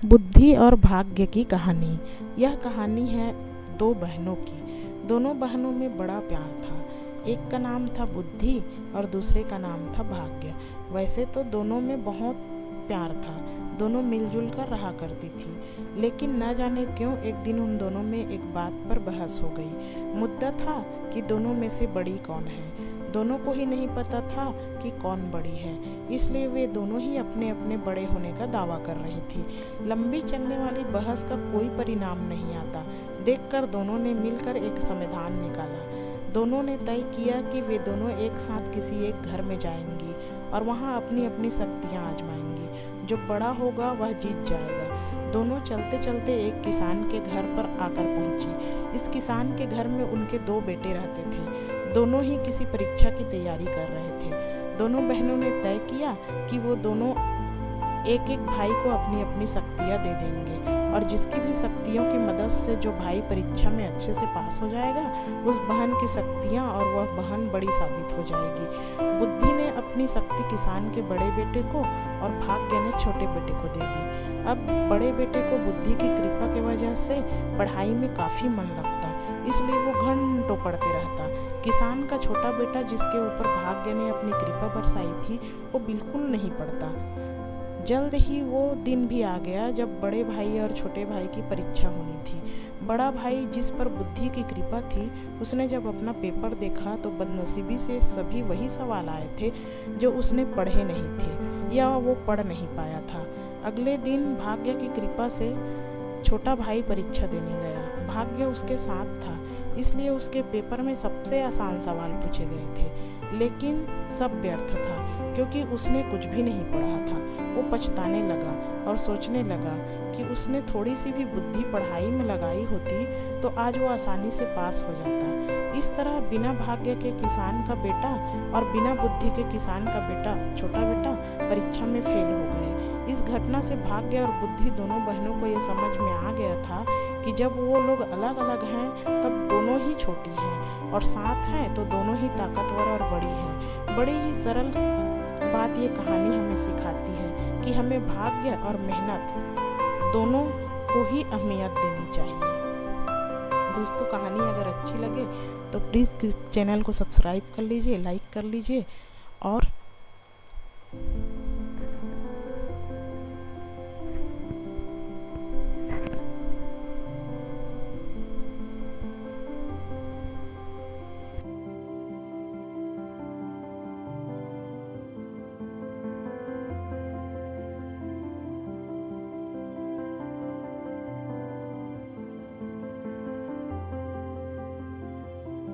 बुद्धि और भाग्य की कहानी। यह कहानी है दो बहनों की। दोनों बहनों में बड़ा प्यार था। एक का नाम था बुद्धि और दूसरे का नाम था भाग्य। वैसे तो दोनों में बहुत प्यार था, दोनों मिलजुल कर रहा करती थी, लेकिन न जाने क्यों एक दिन उन दोनों में एक बात पर बहस हो गई। मुद्दा था कि दोनों में से बड़ी कौन है। दोनों को ही नहीं पता था कि कौन बड़ी है, इसलिए वे दोनों ही अपने अपने बड़े होने का दावा कर रही थी। लंबी चलने वाली बहस का कोई परिणाम नहीं आता देखकर दोनों ने मिलकर एक समाधान निकाला। दोनों ने तय किया कि वे दोनों एक साथ किसी एक घर में जाएंगी और वहां अपनी अपनी शक्तियां आजमाएंगी। जो बड़ा होगा वह जीत जाएगा। दोनों चलते चलते एक किसान के घर पर आकर पहुंची। इस किसान के घर में उनके दो बेटे रहते थे। दोनों ही किसी परीक्षा की तैयारी कर रहे थे। दोनों बहनों ने तय किया कि वो दोनों एक एक भाई को अपनी अपनी शक्तियाँ दे देंगे और जिसकी भी शक्तियों की मदद से जो भाई परीक्षा में अच्छे से पास हो जाएगा, उस बहन की शक्तियाँ और वह बहन बड़ी साबित हो जाएगी। बुद्धि ने अपनी शक्ति किसान के बड़े बेटे को और भाग्य ने छोटे बेटे को दे दी। अब बड़े बेटे को बुद्धि की कृपा की वजह से पढ़ाई में काफ़ी मन लगता, इसलिए वो घंटों पढ़ते रहता। किसान का छोटा बेटा, जिसके ऊपर भाग्य ने अपनी कृपा बरसाई थी, वो बिल्कुल नहीं पढ़ता। जल्द ही वो दिन भी आ गया जब बड़े भाई और छोटे भाई की परीक्षा होनी थी। बड़ा भाई, जिस पर बुद्धि की कृपा थी, उसने जब अपना पेपर देखा तो बदनसीबी से सभी वही सवाल आए थे जो उसने पढ़े नहीं थे या वो पढ़ नहीं पाया था। अगले दिन भाग्य की कृपा से छोटा भाई परीक्षा देने गया। भाग्य उसके साथ था, इसलिए उसके पेपर में सबसे आसान सवाल पूछे गए थे, लेकिन सब व्यर्थ था क्योंकि उसने कुछ भी नहीं पढ़ा था। वो पछताने लगा और सोचने लगा कि उसने थोड़ी सी भी बुद्धि पढ़ाई में लगाई होती तो आज वो आसानी से पास हो जाता। इस तरह बिना भाग्य के किसान का बेटा और बिना बुद्धि के किसान का बेटा, छोटा बेटा, परीक्षा में फेल हो गए। इस घटना से भाग्य और बुद्धि दोनों बहनों को ये समझ में आ गया था कि जब वो लोग अलग अलग हैं तब दोनों ही छोटी हैं और साथ हैं तो दोनों ही ताकतवर और बड़ी हैं। बड़ी ही सरल बात ये कहानी हमें सिखाती है कि हमें भाग्य और मेहनत दोनों को ही अहमियत देनी चाहिए। दोस्तों, कहानी अगर अच्छी लगे तो प्लीज़ चैनल को सब्सक्राइब कर लीजिए, लाइक कर लीजिए और